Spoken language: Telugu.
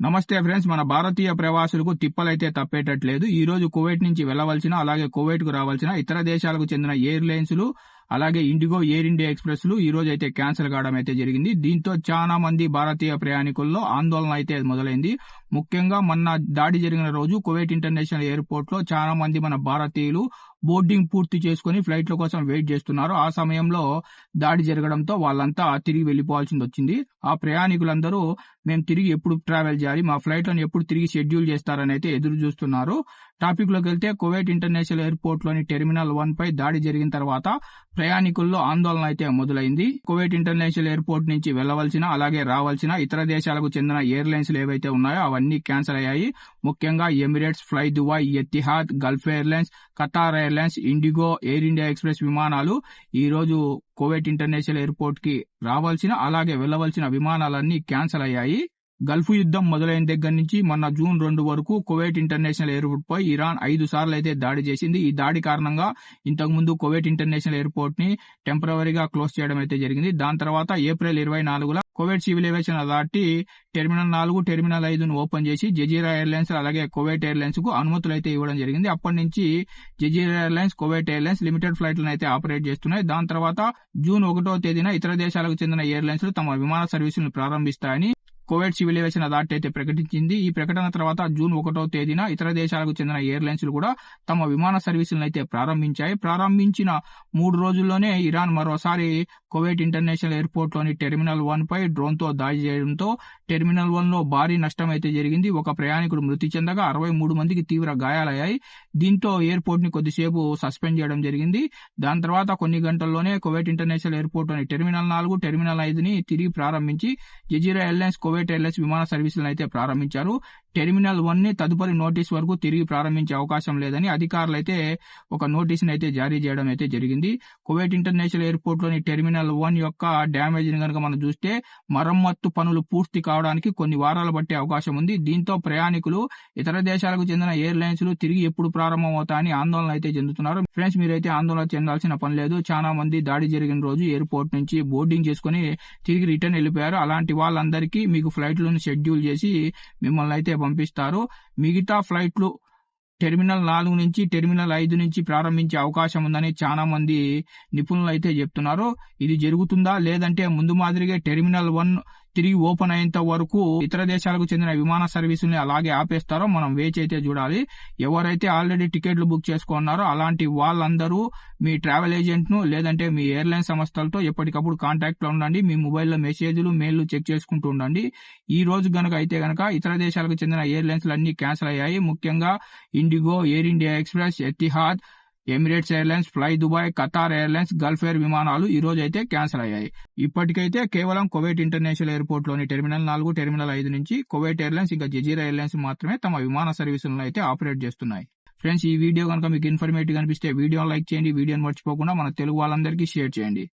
నమస్తే ఫ్రెండ్స్. మన భారతీయ ప్రవాసులకు తిప్పలైతే తప్పేటట్లేదు. ఈ రోజు కువైట్ నుంచి వెళ్లవలసిన, అలాగే కువైట్ కు రావాల్సిన ఇతర దేశాలకు చెందిన ఎయిర్లైన్స్లు, అలాగే ఇండిగో, ఎయిర్ ఇండియా ఎక్స్ప్రెస్ లు ఈ రోజు అయితే క్యాన్సిల్ కావడం అయితే జరిగింది. దీంతో చాలా మంది భారతీయ ప్రయాణికుల్లో ఆందోళన అయితే మొదలైంది. ముఖ్యంగా మొన్న దాడి జరిగిన రోజు కువైట్ ఇంటర్నేషనల్ ఎయిర్పోర్ట్ లో చాలా మంది మన భారతీయులు బోర్డింగ్ పూర్తి చేసుకుని ఫ్లైట్ల కోసం వెయిట్ చేస్తున్నారు. ఆ సమయంలో దాడి జరగడంతో వాళ్ళంతా తిరిగి వెళ్లిపోవాల్సి వచ్చింది. ఆ ప్రయాణికులందరూ మేము తిరిగి ఎప్పుడు ట్రావెల్ చేయాలి, మా ఫ్లైట్లను ఎప్పుడు తిరిగి షెడ్యూల్ చేస్తారని అయితే ఎదురు చూస్తున్నారు. టాపిక్ లోకి వెళ్తే, కువైట్ ఇంటర్నేషనల్ ఎయిర్పోర్ట్ లోని టెర్మినల్ 1 పై దాడి జరిగిన తర్వాత ప్రయాణికుల్లో ఆందోళన అయితే మొదలైంది. కువైట్ ఇంటర్నేషనల్ ఎయిర్పోర్ట్ నుంచి వెళ్లవలసిన, అలాగే రావాల్సిన ఇతర దేశాలకు చెందిన ఎయిర్లైన్స్ ఏవైతే ఉన్నాయో అవన్నీ క్యాన్సిల్ అయ్యాయి. ముఖ్యంగా Emirates, fly Dubai, Etihad, Gulf airlines, Qatar airlines, IndiGo, air India express విమానాలు ఈ రోజు కువైట్ ఇంటర్నేషనల్ ఎయిర్పోర్ట్ కి రావాల్సిన, అలాగే వెళ్లవలసిన విమానాలన్నీ క్యాన్సిల్ అయ్యాయి. గల్ఫ్ యుద్ధం మొదలైన దగ్గర నుంచి మొన్న జూన్ 2 వరకు కువైట్ ఇంటర్నేషనల్ ఎయిర్పోర్ట్ పై ఇరాన్ 5 సార్లు అయితే దాడి చేసింది. ఈ దాడి కారణంగా ఇంతకుముందు కువైట్ ఇంటర్నేషనల్ ఎయిర్పోర్ట్ ని టెంపరవరీగా క్లోజ్ చేయడం అయితే జరిగింది. దాని తర్వాత April 24 Kuwait civil aviation authority terminal 4, terminal 5 open చేసి జజీరా ఎయిర్లైన్స్, అలాగే కువైట్ ఎయిర్లైన్స్ కు అనుమతులు అయితే ఇవ్వడం జరిగింది. అప్పటి నుంచి Jazeera airlines, Kuwait airlines limited ఫ్లైట్లను అయితే ఆపరేట్ చేస్తున్నాయి. దాని తర్వాత జూన్ 1 ఇతర దేశాలకు చెందిన ఎయిర్లైన్స్ తమ విమాన సర్వీసులను ప్రారంభిస్తాయని కువైట్ సివిల్ ఏవియేషన్ అథారిటీ అయితే ప్రకటించింది. ఈ ప్రకటన తర్వాత జూన్ 1 ఇతర దేశాలకు చెందిన ఎయిర్లైన్స్ కూడా తమ విమాన సర్వీసులను అయితే ప్రారంభించాయి. ప్రారంభించిన 3 రోజుల్లోనే ఇరాన్ మరోసారి కువైట్ ఇంటర్నేషనల్ ఎయిర్పోర్ట్ లోని టెర్మినల్ 1 పై డ్రోన్ తో దాడి చేయడంతో టెర్మినల్ 1 లో భారీ నష్టం అయితే జరిగింది. ఒక ప్రయాణికుడు మృతి చెందగా 63 మందికి తీవ్ర గాయాలయ్యాయి. దీంతో ఎయిర్పోర్ట్ ని కొద్దిసేపు సస్పెండ్ చేయడం జరిగింది. దాని తర్వాత కొన్ని గంటల్లోనే కువైట్ ఇంటర్నేషనల్ ఎయిర్పోర్ట్ లోని టెర్మినల్ 4, టెర్మినల్ 5 తిరిగి ప్రారంభించి జజీరా ఎయిర్లైన్స్, కువైట్ ఎయిర్లైన్స్ విమాన సర్వీసులను అయితే ప్రారంభించారు. టెర్మినల్ 1 ని తదుపరి నోటీస్ వరకు తిరిగి ప్రారంభించే అవకాశం లేదని అధికారులు అయితే ఒక నోటీసును అయితే జారీ చేయడం అయితే జరిగింది. కువైట్ ఇంటర్నేషనల్ ఎయిర్పోర్ట్ లోని టెర్మినల్ 1 యొక్క డ్యామేజ్ ని కనుక మనం చూస్తే, మరమ్మత్తు పనులు పూర్తి కావడానికి కొన్ని వారాలు పట్టే అవకాశం ఉంది. దీంతో ప్రయాణికులు ఇతర దేశాలకు చెందిన ఎయిర్లైన్స్ తిరిగి ఎప్పుడు ప్రారంభం అవుతాయని ఆందోళన అయితే చెందుతున్నారు. ఫ్రెండ్స్, మీరైతే ఆందోళన చెందాల్సిన పని లేదు. చాలా మంది దాడి జరిగిన రోజు ఎయిర్పోర్ట్ నుంచి బోర్డింగ్ చేసుకుని తిరిగి రిటర్న్ వెళ్ళిపోయారు. అలాంటి వాళ్ళందరికీ మీకు ఫ్లైట్లను షెడ్యూల్ చేసి మిమ్మల్ని అయితే పంపిస్తారు. మిగతా ఫ్లైట్లు టెర్మినల్ 4 నుంచి టెర్మినల్ 5 నుంచి ప్రారంభించే అవకాశం ఉందని చాలా మంది నిపుణులు అయితే చెప్తున్నారు. ఇది జరుగుతుందా, లేదంటే ముందు మాదిరిగా టెర్మినల్ 1 తిరిగి ఓపెన్ అయ్యేంత వరకు ఇతర దేశాలకు చెందిన విమాన సర్వీసుల్ని అలాగే ఆపేస్తారో మనం వేచి అయితే చూడాలి. ఎవరైతే ఆల్రెడీ టికెట్లు బుక్ చేసుకున్నారో అలాంటి వాళ్ళందరూ మీ ట్రావెల్ ఏజెంట్ ను, లేదంటే మీ ఎయిర్లైన్ సంస్థలతో ఎప్పటికప్పుడు కాంటాక్ట్ లో ఉండండి. మీ మొబైల్లో మెసేజ్లు, మెయిల్లు చెక్ చేసుకుంటూ ఉండండి. ఈ రోజు గనక ఇతర దేశాలకు చెందిన ఎయిర్లైన్స్ అన్ని క్యాన్సిల్ అయ్యాయి. ముఖ్యంగా IndiGo, air India express, Etihad, Emirates airlines, fly Dubai, Qatar airlines, Gulf air విమానాలు ఈ రోజు అయితే క్యాన్సిల్ అయ్యాయి. ఇప్పటికైతే కేవలం కువైట్ ఇంటర్నేషనల్ ఎయిర్పోర్ట్ లోని టెర్మినల్ 4, టెర్మినల్ 5 నుంచి కువైట్ ఎయిర్లైన్స్, ఇంకా జజీరా ఎయిర్లైన్స్ మాత్రమే తమ విమాన సర్వీసులను అయితే ఆపరేట్ చేస్తున్నాయి. ఫ్రెండ్స్, ఈ వీడియో కనుక మీకు ఇన్ఫర్మేటివ్ అనిపిస్తే వీడియోని లైక్ చేయండి. వీడియోని మర్చిపోకుండా మన తెలుగు వాళ్ళందరికీ షేర్ చేయండి.